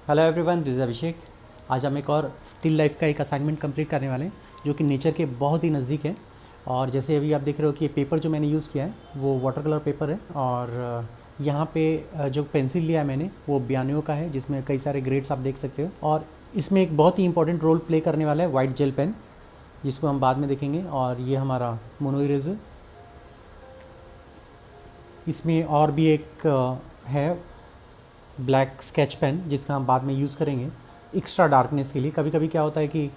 Hello everyone, this is अभिषेक। आज हम एक और स्टिल लाइफ का एक असाइनमेंट कंप्लीट करने वाले हैं जो कि नेचर के बहुत ही नज़दीक है। और जैसे अभी आप देख रहे हो कि ये पेपर जो मैंने यूज़ किया है वो वाटर कलर पेपर है। और यहाँ पे जो पेंसिल लिया है मैंने वो बियानियो का है, जिसमें कई सारे ग्रेड्स आप देख सकते हो। और इसमें एक बहुत ही इंपॉर्टेंट रोल प्ले करने वाला है वाइट जेल पेन, जिसको हम बाद में देखेंगे। और ये हमारा मोनो इरेजर। इसमें और भी एक है ब्लैक स्केच पेन, जिसका हम बाद में यूज़ करेंगे एक्स्ट्रा डार्कनेस के लिए। कभी कभी क्या होता है कि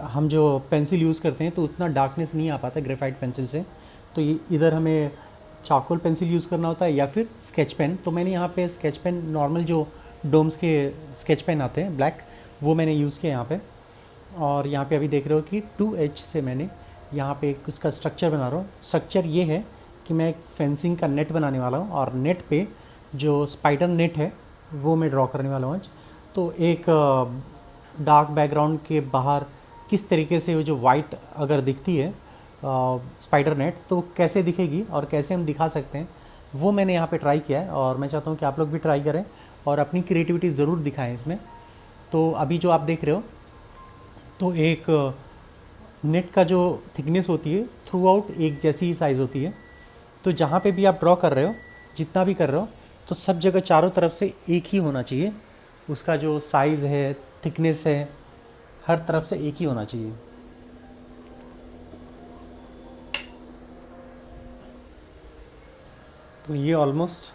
हम जो पेंसिल यूज़ करते हैं तो उतना डार्कनेस नहीं आ पाता ग्रेफाइट पेंसिल से, तो ये इधर हमें चारकोल पेंसिल यूज़ करना होता है या फिर स्केच पेन। तो मैंने यहाँ पे स्केच पेन, नॉर्मल जो डोम्स के स्केच पेन आते हैं ब्लैक, वो मैंने यूज़ किया यहाँ पे। और यहाँ पे अभी देख रहे हो कि 2H से मैंने यहाँ पे एक उसका स्ट्रक्चर बना रहा हूँ। स्ट्रक्चर ये है कि मैं एक फेंसिंग का नेट बनाने वाला हूँ और नेट पे जो स्पाइडर नेट है वो मैं ड्रॉ करने वाला हूँ आज। तो एक डार्क बैकग्राउंड के बाहर किस तरीके से वो जो वाइट अगर दिखती है स्पाइडर नेट, तो कैसे दिखेगी और कैसे हम दिखा सकते हैं, वो मैंने यहाँ पे ट्राई किया है। और मैं चाहता हूँ कि आप लोग भी ट्राई करें और अपनी क्रिएटिविटी ज़रूर दिखाएं इसमें। तो अभी जो आप देख रहे हो, तो एक नेट का जो थिकनेस होती है थ्रू आउट एक जैसी ही साइज़ होती है। तो जहाँ पे भी आप ड्रॉ कर रहे हो, जितना भी कर रहे हो, तो सब जगह चारों तरफ से एक ही होना चाहिए। उसका जो साइज़ है, थिकनेस है, हर तरफ से एक ही होना चाहिए। तो ये ऑलमोस्ट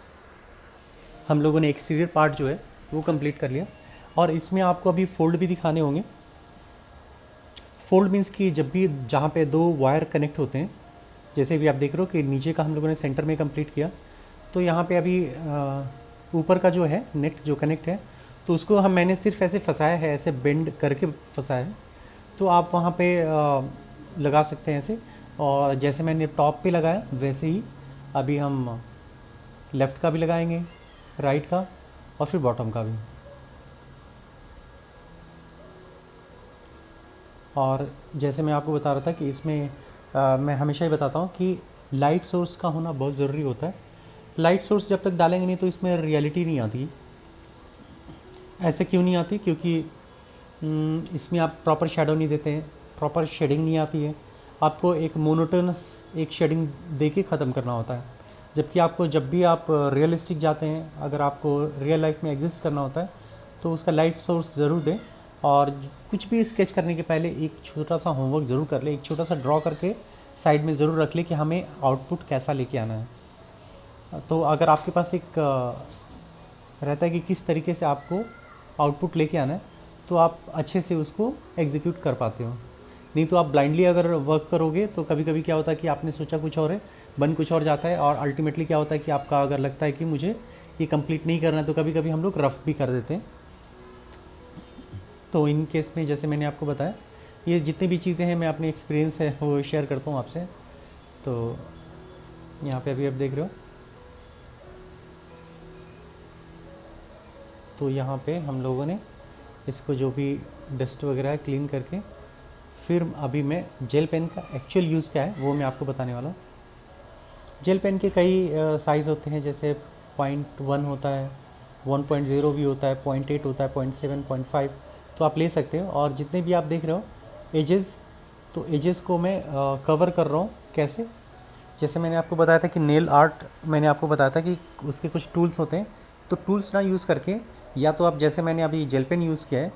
हम लोगों ने एक्सटीरियर पार्ट जो है वो कंप्लीट कर लिया। और इसमें आपको अभी फोल्ड भी दिखाने होंगे। फोल्ड मीन्स कि जब भी जहाँ पे दो वायर कनेक्ट होते हैं, जैसे भी आप देख रहे हो कि नीचे का हम लोगों ने सेंटर में कंप्लीट किया, तो यहाँ पे अभी ऊपर का जो है नेट जो कनेक्ट है, तो उसको मैंने सिर्फ ऐसे फंसाया है, ऐसे बेंड करके फंसाया है। तो आप वहाँ पे लगा सकते हैं ऐसे। और जैसे मैंने टॉप पे लगाया वैसे ही अभी हम लेफ़्ट का भी लगाएंगे, राइट का, और फिर बॉटम का भी। और जैसे मैं आपको बता रहा था कि इसमें मैं हमेशा ही बताता हूँ कि लाइट सोर्स का होना बहुत ज़रूरी होता है। लाइट सोर्स जब तक डालेंगे नहीं तो इसमें रियलिटी नहीं आती। ऐसे क्यों नहीं आती? क्योंकि इसमें आप प्रॉपर शेडो नहीं देते हैं, प्रॉपर शेडिंग नहीं आती है। आपको एक मोनोटोनस एक शेडिंग दे के ख़त्म करना होता है। जबकि आपको जब भी आप रियलिस्टिक जाते हैं, अगर आपको रियल लाइफ में एग्जिस्ट करना होता है, तो उसका लाइट सोर्स ज़रूर दें। और कुछ भी स्केच करने के पहले एक छोटा सा होमवर्क ज़रूर कर ले, एक छोटा सा ड्रॉ करके साइड में ज़रूर रख ले कि हमें आउटपुट कैसा लेके आना है। तो अगर आपके पास एक रहता है कि किस तरीके से आपको आउटपुट लेके आना है, तो आप अच्छे से उसको एग्जीक्यूट कर पाते हो। नहीं तो आप ब्लाइंडली अगर वर्क करोगे तो कभी कभी क्या होता है कि आपने सोचा कुछ और है, बन कुछ और जाता है। और अल्टीमेटली क्या होता है कि आपका अगर लगता है कि मुझे ये कंप्लीट नहीं करना है, तो कभी कभी हम लोग रफ भी कर देते हैं। तो इन केस में जैसे मैंने आपको बताया, ये जितनी भी चीज़ें हैं मैं अपने एक्सपीरियंस है वो शेयर करता हूँ आपसे। तो यहाँ पे अभी आप देख रहे हो, तो यहाँ पे हम लोगों ने इसको जो भी डस्ट वगैरह है क्लीन करके, फिर अभी मैं जेल पेन का एक्चुअल यूज़ क्या है वो मैं आपको बताने वाला हूँ। जेल पेन के कई साइज़ होते हैं, जैसे 0.1 होता है, 1.0 भी होता है, 0.8 होता है, 0.7, 0.5, तो आप ले सकते हो। और जितने भी आप देख रहे हो एजेस, तो एजेस को मैं कवर कर रहा हूँ कैसे। जैसे मैंने आपको बताया था कि नेल आर्ट, मैंने आपको बताया था कि उसके कुछ टूल्स होते हैं, तो टूल्स ना यूज़ करके, या तो आप जैसे मैंने अभी जेल पेन यूज़ किया है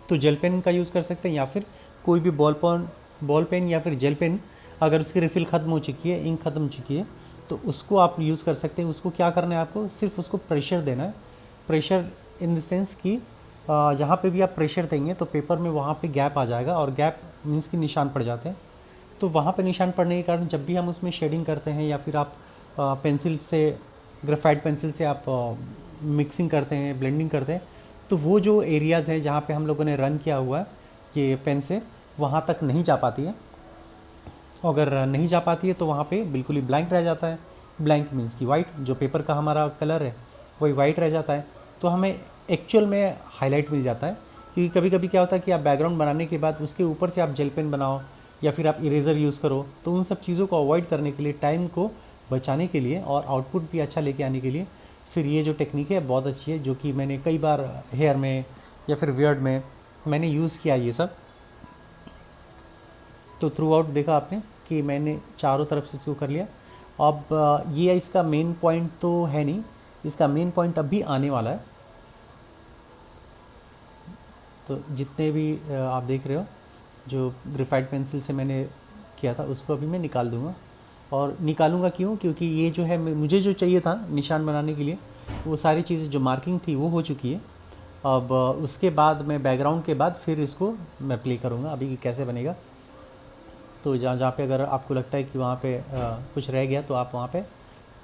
तो जेल पेन का यूज़ कर सकते हैं, या फिर कोई भी बॉल पेन या फिर जेल पेन, अगर उसकी रिफ़िल ख़त्म हो चुकी है, इंक ख़त्म हो चुकी है, तो उसको आप यूज़ कर सकते हैं। उसको क्या करना है, आपको सिर्फ उसको प्रेशर देना है। प्रेशर इन द सेंस कि जहाँ पे भी आप प्रेशर देंगे तो पेपर में वहाँ पे गैप आ जाएगा, और गैप मीन्स कि निशान पड़ जाते हैं। तो वहाँ पे निशान पड़ने के कारण जब भी हम उसमें शेडिंग करते हैं, या फिर आप पेंसिल से, ग्रेफाइट पेंसिल से आप मिक्सिंग करते हैं, ब्लेंडिंग करते हैं, तो वो जो एरियाज़ हैं जहाँ पे हम लोगों ने रन किया हुआ है ये पेन से, वहाँ तक नहीं जा पाती है। अगर नहीं जा पाती है तो वहाँ पे बिल्कुल ही ब्लैंक रह जाता है। ब्लैंक मीन्स कि वाइट, जो पेपर का हमारा कलर है वही वाइट रह जाता है। तो हमें एक्चुअल में हाईलाइट मिल जाता है। क्योंकि कभी कभी क्या होता है कि आप बैकग्राउंड बनाने के बाद उसके ऊपर से आप जेल पेन बनाओ या फिर आप इरेज़र यूज़ करो, तो उन सब चीज़ों को अवॉइड करने के लिए, टाइम को बचाने के लिए और आउटपुट भी अच्छा लेके आने के लिए फिर ये जो टेक्निक है बहुत अच्छी है, जो कि मैंने कई बार हेयर में या फिर बियर्ड में मैंने यूज़ किया ये सब। तो थ्रू आउट देखा आपने कि मैंने चारों तरफ से इसको कर लिया। अब ये इसका मेन पॉइंट तो है नहीं, इसका मेन पॉइंट अभी आने वाला है। तो जितने भी आप देख रहे हो जो ग्रेफाइट पेंसिल से मैंने किया था उसको अभी मैं निकाल दूंगा। और निकालूंगा क्यों? क्योंकि ये जो है मुझे जो चाहिए था निशान बनाने के लिए, वो सारी चीज़ें जो मार्किंग थी वो हो चुकी है। अब उसके बाद मैं बैकग्राउंड के बाद फिर इसको मैं प्ले करूँगा अभी कि कैसे बनेगा। तो जहाँ जहाँ पे अगर आपको लगता है कि वहाँ पे कुछ रह गया तो आप वहाँ पे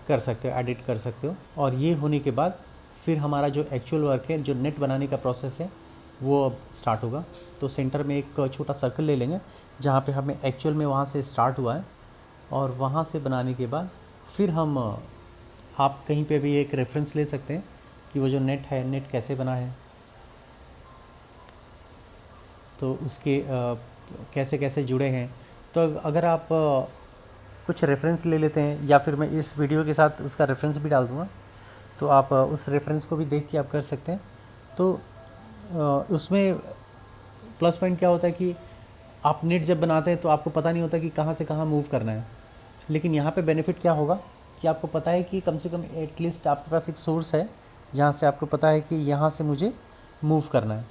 कर सकते हो, एडिट कर सकते हो। और ये होने के बाद फिर हमारा जो एक्चुअल वर्क है, जो नेट बनाने का प्रोसेस है, वो अब स्टार्ट होगा। तो सेंटर में एक छोटा सर्कल ले लेंगे जहाँ पे हमें एक्चुअल में वहाँ से स्टार्ट हुआ है, और वहाँ से बनाने के बाद फिर हम आप कहीं पे भी एक रेफरेंस ले सकते हैं कि वो जो नेट है, नेट कैसे बना है, तो उसके कैसे कैसे जुड़े हैं। तो अगर आप कुछ रेफरेंस ले लेते हैं, या फिर मैं इस वीडियो के साथ उसका रेफरेंस भी डाल दूँगा, तो आप उस रेफरेंस को भी देख के आप कर सकते हैं। तो उसमें प्लस पॉइंट क्या होता है कि आप नेट जब बनाते हैं तो आपको पता नहीं होता कि कहाँ से कहाँ मूव करना है। लेकिन यहाँ पे बेनिफिट क्या होगा कि आपको पता है कि कम से कम एटलीस्ट आपके पास एक सोर्स है जहाँ से आपको पता है कि यहाँ से मुझे मूव करना है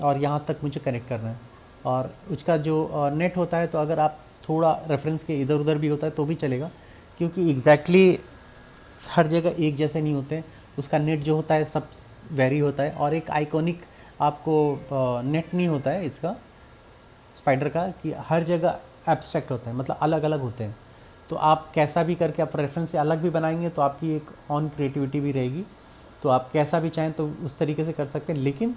और यहाँ तक मुझे कनेक्ट करना है। और उसका जो नेट होता है, तो अगर आप थोड़ा रेफरेंस के इधर उधर भी होता है तो भी चलेगा, क्योंकि एग्जैक्टली हर जगह एक जैसे नहीं होते हैं। उसका नेट जो होता है सब वेरी होता है, और एक आइकॉनिक आपको नेट नहीं होता है इसका, स्पाइडर का, कि हर जगह एब्स्ट्रैक्ट होते हैं, मतलब अलग अलग होते हैं। तो आप कैसा भी करके आप रेफरेंस से अलग भी बनाएंगे तो आपकी एक ऑन क्रिएटिविटी भी रहेगी। तो आप कैसा भी चाहें तो उस तरीके से कर सकते हैं, लेकिन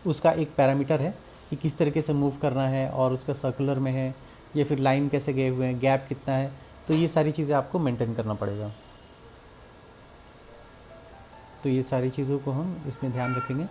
उसका एक पैरामीटर है कि किस तरीके से मूव करना है, और उसका सर्कुलर में है या फिर लाइन कैसे गए हुए हैं, गैप कितना है। तो ये सारी चीज़ें आपको मेंटेन करना पड़ेगा। तो ये सारी चीज़ों को हम इसमें ध्यान रखेंगे।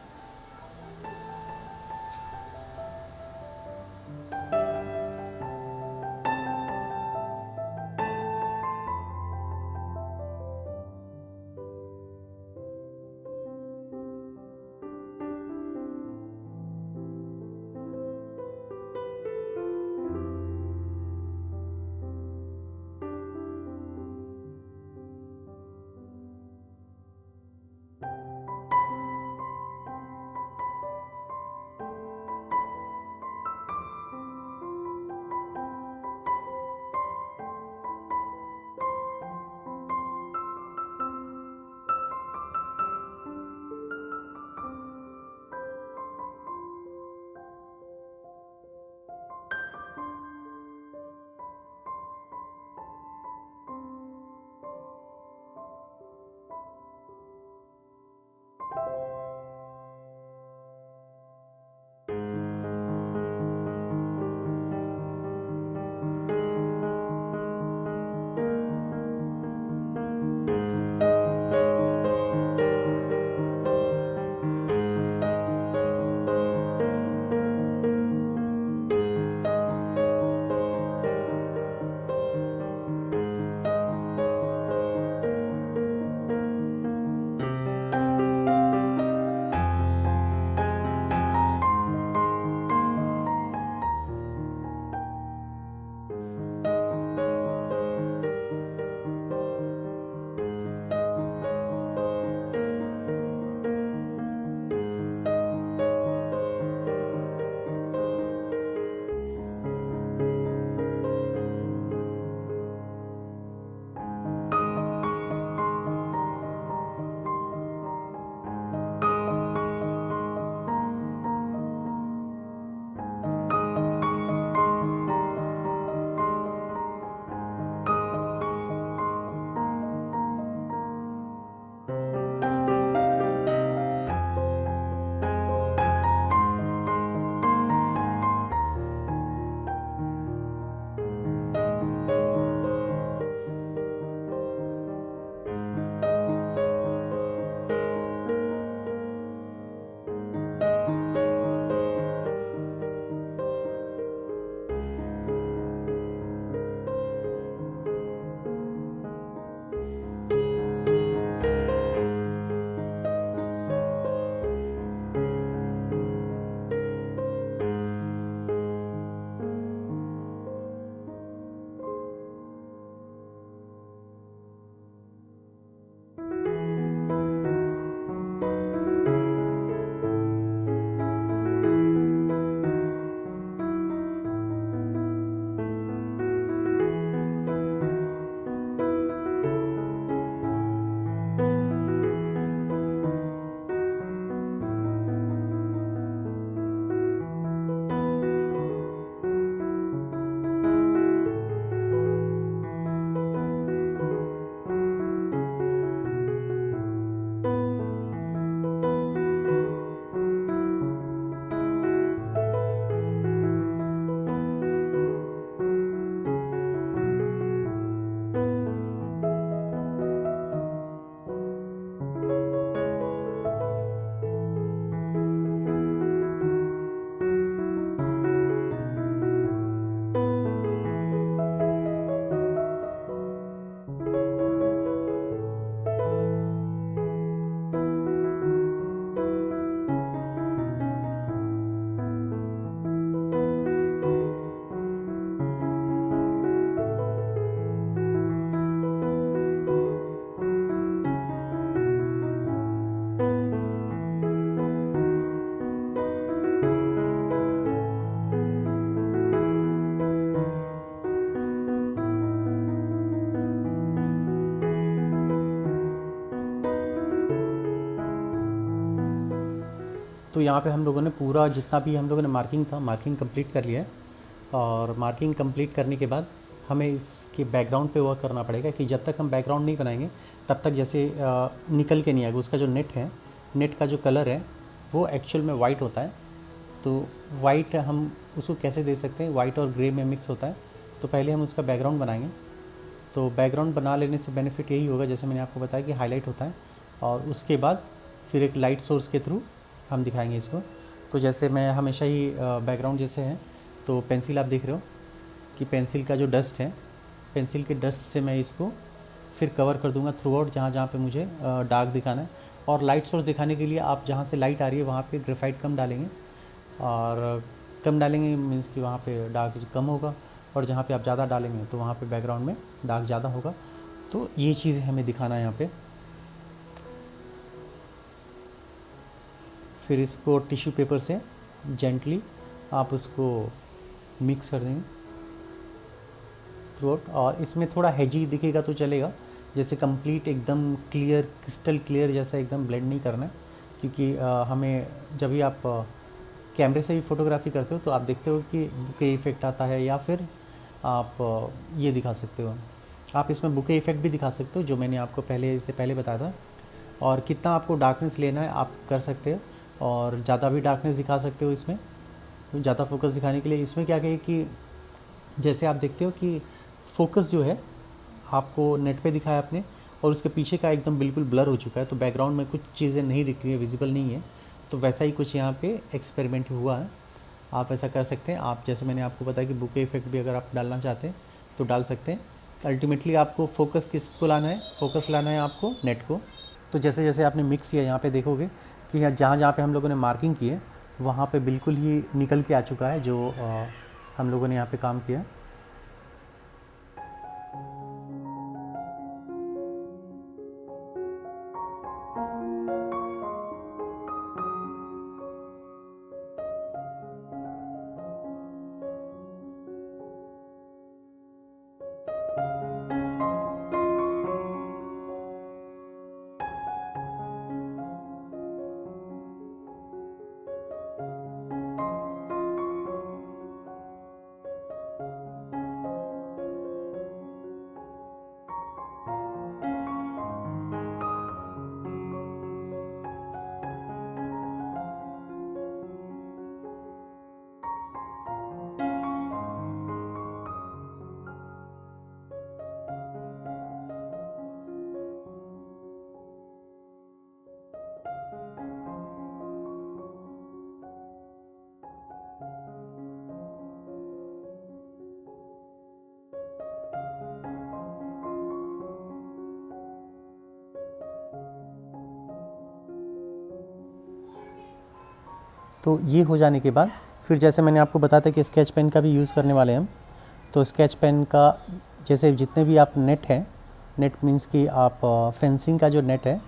तो यहाँ पे हम लोगों ने पूरा जितना भी हम लोगों ने मार्किंग था, मार्किंग कंप्लीट कर लिया है। और मार्किंग कंप्लीट करने के बाद हमें इसके बैकग्राउंड पे वर्क करना पड़ेगा कि जब तक हम बैकग्राउंड नहीं बनाएंगे तब तक जैसे निकल के नहीं आएगा। उसका जो नेट है, नेट का जो कलर है वो एक्चुअल में वाइट होता है। तो वाइट हम उसको कैसे दे सकते हैं, वाइट और ग्रे में मिक्स होता है। तो पहले हम उसका बैकग्राउंड बनाएंगे। तो बैकग्राउंड बना लेने से बेनिफिट यही होगा, जैसे मैंने आपको बताया कि हाईलाइट होता है, और उसके बाद फिर एक लाइट सोर्स के थ्रू हम दिखाएंगे इसको। तो जैसे मैं हमेशा ही बैकग्राउंड जैसे है, तो पेंसिल आप देख रहे हो कि पेंसिल का जो डस्ट है, पेंसिल के डस्ट से मैं इसको फिर कवर कर दूंगा थ्रू आउट, जहाँ जहाँ पे मुझे डार्क दिखाना है। और लाइट सोर्स दिखाने के लिए आप जहाँ से लाइट आ रही है वहाँ पे ग्रेफाइट कम डालेंगे, और कम डालेंगे मीन्स कि वहाँ पे डार्क कम होगा, और जहाँ पे आप ज़्यादा डालेंगे तो वहाँ पे बैकग्राउंड में डार्क ज़्यादा होगा। तो ये चीज़ें हमें दिखाना है यहाँ पे। फिर इसको टिश्यू पेपर से जेंटली आप उसको मिक्स कर देंगे थ्रू आउट। और इसमें थोड़ा हेजी दिखेगा तो चलेगा, जैसे कंप्लीट एकदम क्लियर, क्रिस्टल क्लियर जैसा एकदम ब्लेंड नहीं करना है। क्योंकि हमें जब भी आप कैमरे से भी फोटोग्राफी करते हो तो आप देखते हो कि बुके इफ़ेक्ट आता है, या फिर आप ये दिखा सकते हो, आप इसमें बुके इफ़ेक्ट भी दिखा सकते हो, जो मैंने आपको पहले इससे पहले बताया था। और कितना आपको डार्कनेस लेना है आप कर सकते हो, और ज़्यादा भी डार्कनेस दिखा सकते हो इसमें, ज़्यादा फोकस दिखाने के लिए। इसमें क्या कहे कि जैसे आप देखते हो कि फोकस जो है आपको नेट पे दिखाया आपने, और उसके पीछे का एकदम बिल्कुल ब्लर हो चुका है, तो बैकग्राउंड में कुछ चीज़ें नहीं दिख रही है, विजिबल नहीं है। तो वैसा ही कुछ यहाँ पे एक्सपेरिमेंट हुआ है। आप ऐसा कर सकते हैं। आप जैसे मैंने आपको बताया कि बुके इफेक्ट भी अगर आप डालना चाहते हैं तो डाल सकते हैं। अल्टीमेटली आपको फोकस किसको लाना है, फोकस लाना है आपको नेट को। तो जैसे जैसे आपने मिक्स किया, यहाँ पे देखोगे कि यहाँ जहाँ जहाँ पे हम लोगों ने मार्किंग की है वहाँ पे बिल्कुल ही निकल के आ चुका है जो हम लोगों ने यहाँ पे काम किया। तो ये हो जाने के बाद फिर जैसे मैंने आपको बताया था कि स्केच पेन का भी यूज़ करने वाले हैं हम। तो स्केच पेन का जैसे जितने भी आप नेट है, नेट मीन्स कि आप फेंसिंग का जो नेट है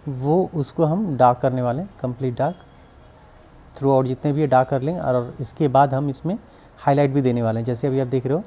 वो उसको हम डार्क करने वाले हैं, कंप्लीट डार्क थ्रू आउट जितने भी डार्क कर लें। और इसके बाद हम इसमें हाईलाइट भी देने वाले हैं, जैसे अभी आप देख रहे हो।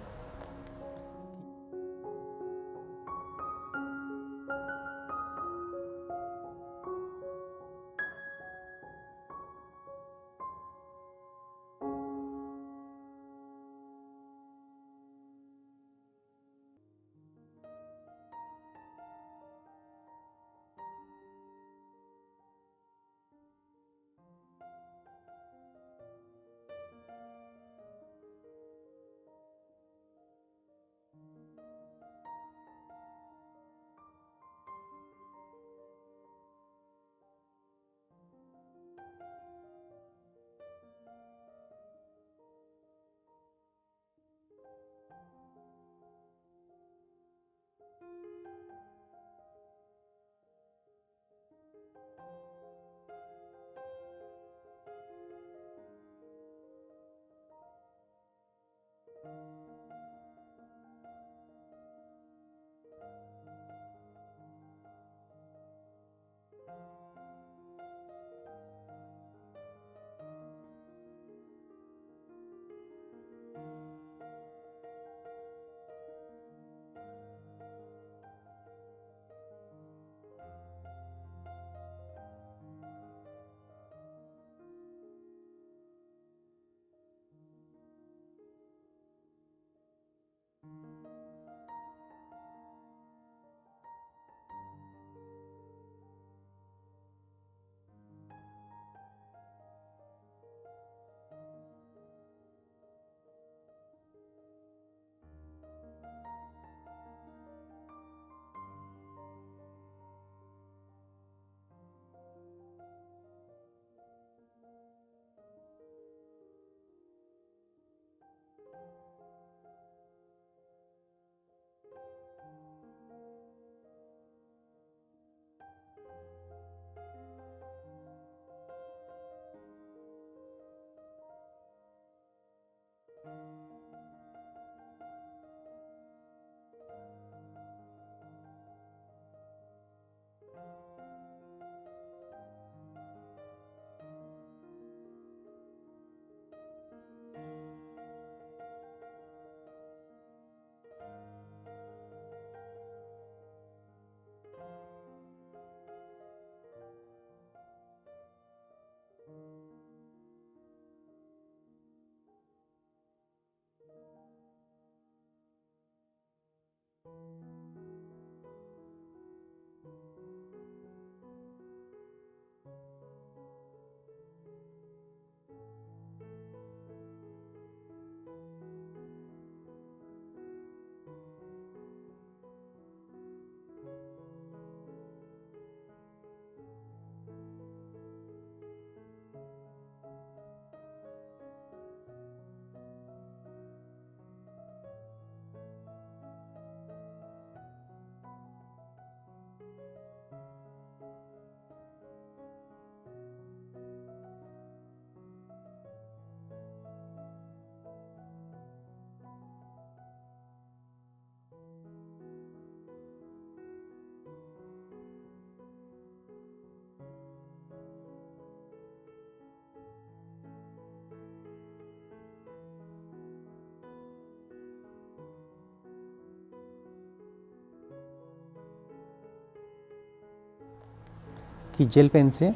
कि जेल पेन से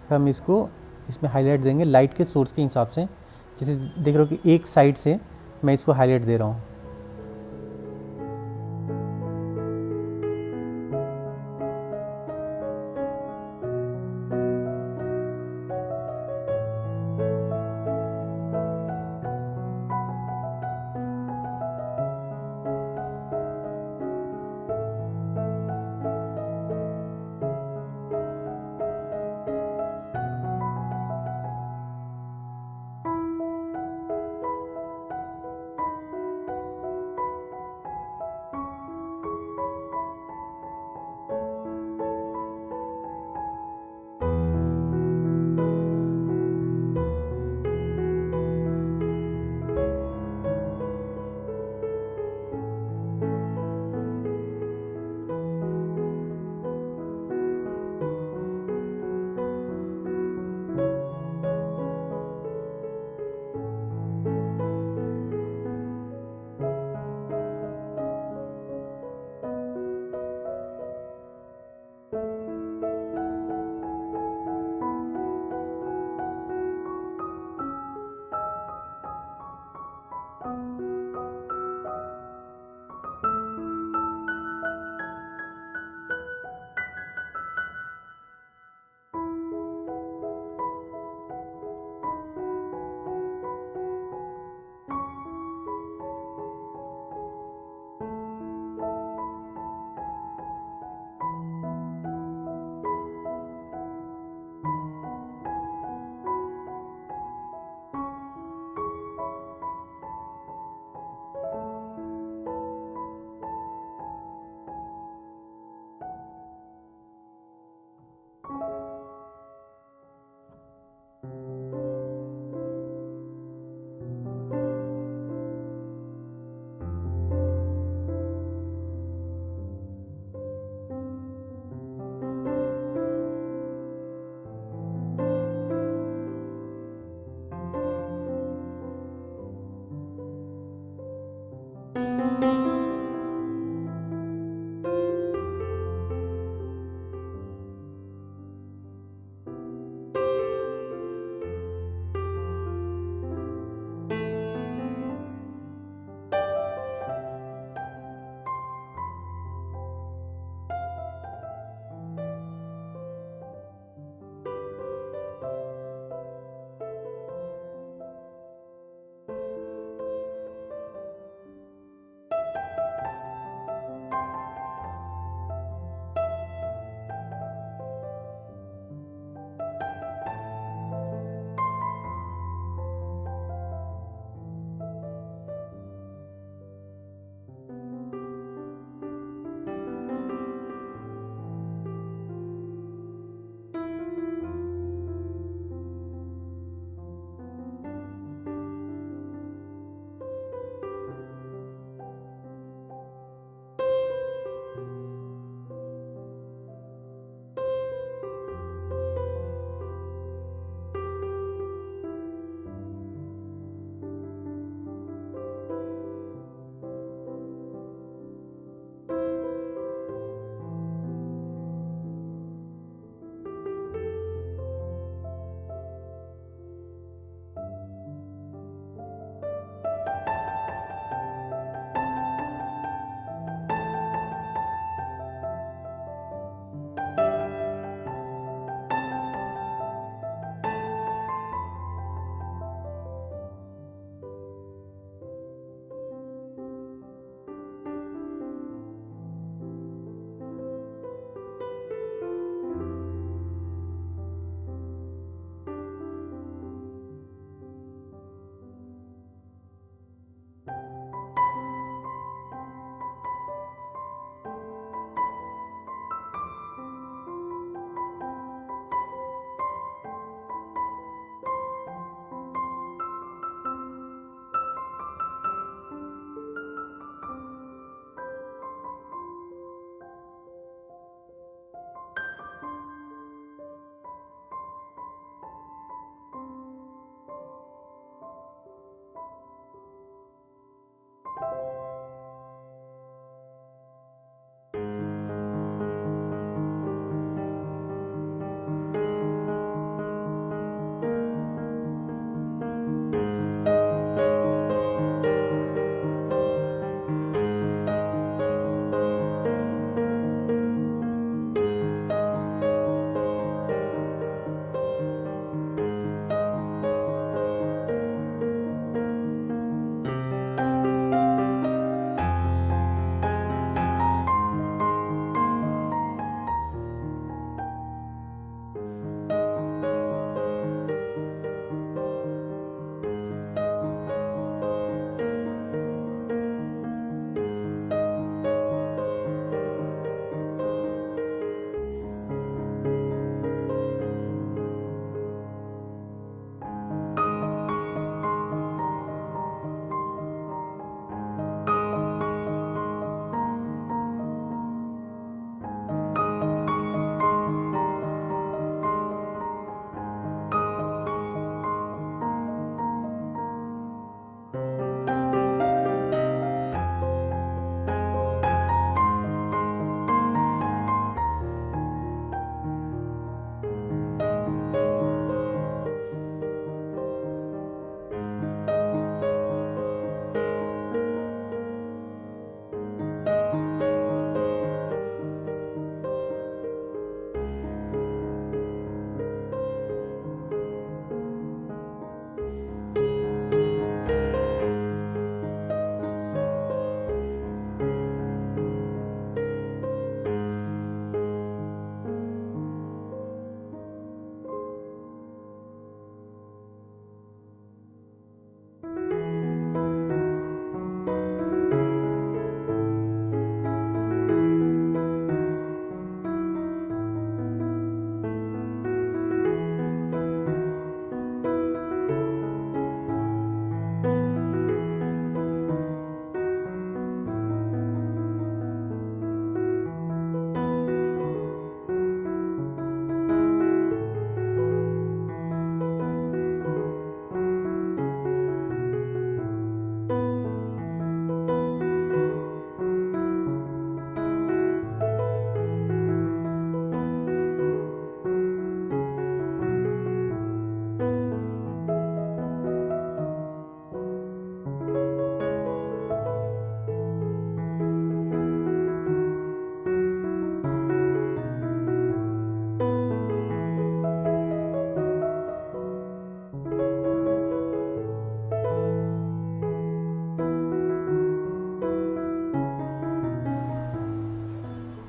हम इसको इसमें हाईलाइट देंगे लाइट के सोर्स के हिसाब से। जैसे देख रहे हो कि एक साइड से मैं इसको हाईलाइट दे रहा हूँ।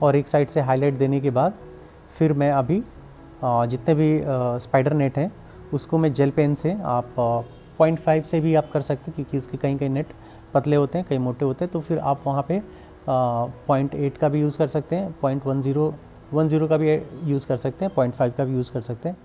और एक साइड से हाईलाइट देने के बाद फिर मैं अभी जितने भी स्पाइडर नेट हैं उसको मैं जेल पेन से आप 0.5 से भी आप कर सकते हैं, क्योंकि उसके कहीं कहीं नेट पतले होते हैं, कहीं मोटे होते हैं, तो फिर आप वहाँ पे 0.8 का भी यूज़ कर सकते हैं, 0.10 का भी यूज़ कर सकते हैं, 0.5 का भी यूज़ कर सकते हैं।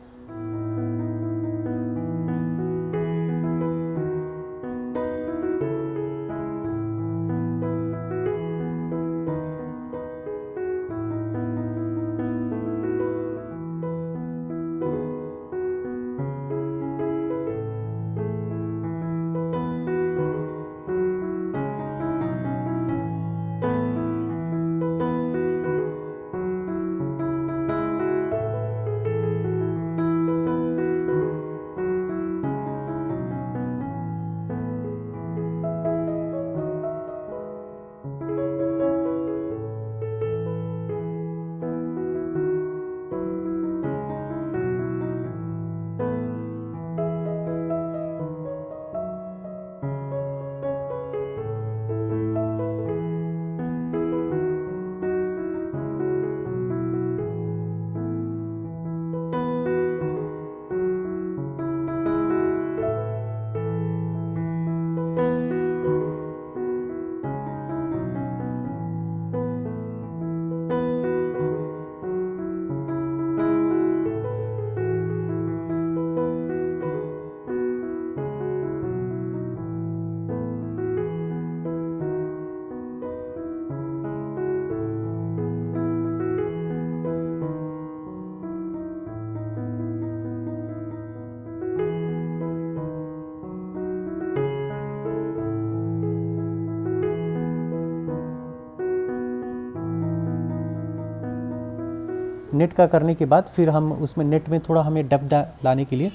नेट का करने के बाद फिर हम उसमें नेट में थोड़ा हमें डेप्थ लाने के लिए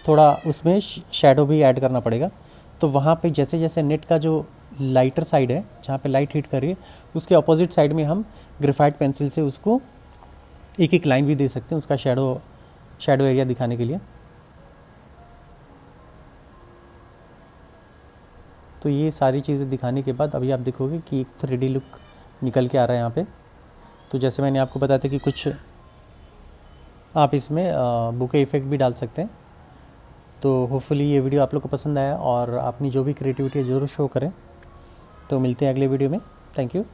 थोड़ा उसमें शैडो भी ऐड करना पड़ेगा। तो वहाँ पे जैसे जैसे नेट का जो लाइटर साइड है, जहाँ पे लाइट हिट कर रही है, उसके अपोजिट साइड में हम ग्रेफाइट पेंसिल से उसको एक एक लाइन भी दे सकते हैं उसका शैडो एरिया दिखाने के लिए। तो ये सारी चीज़ें दिखाने के बाद अभी आप देखोगे कि एक 3D लुक निकल के आ रहा है यहाँ पे। तो जैसे मैंने आपको बताया था कि कुछ आप इसमें बुके इफ़ेक्ट भी डाल सकते हैं। तो होपफुली ये वीडियो आप लोग को पसंद आया और अपनी जो भी क्रिएटिविटी है ज़रूर शो करें। तो मिलते हैं अगले वीडियो में। Thank you.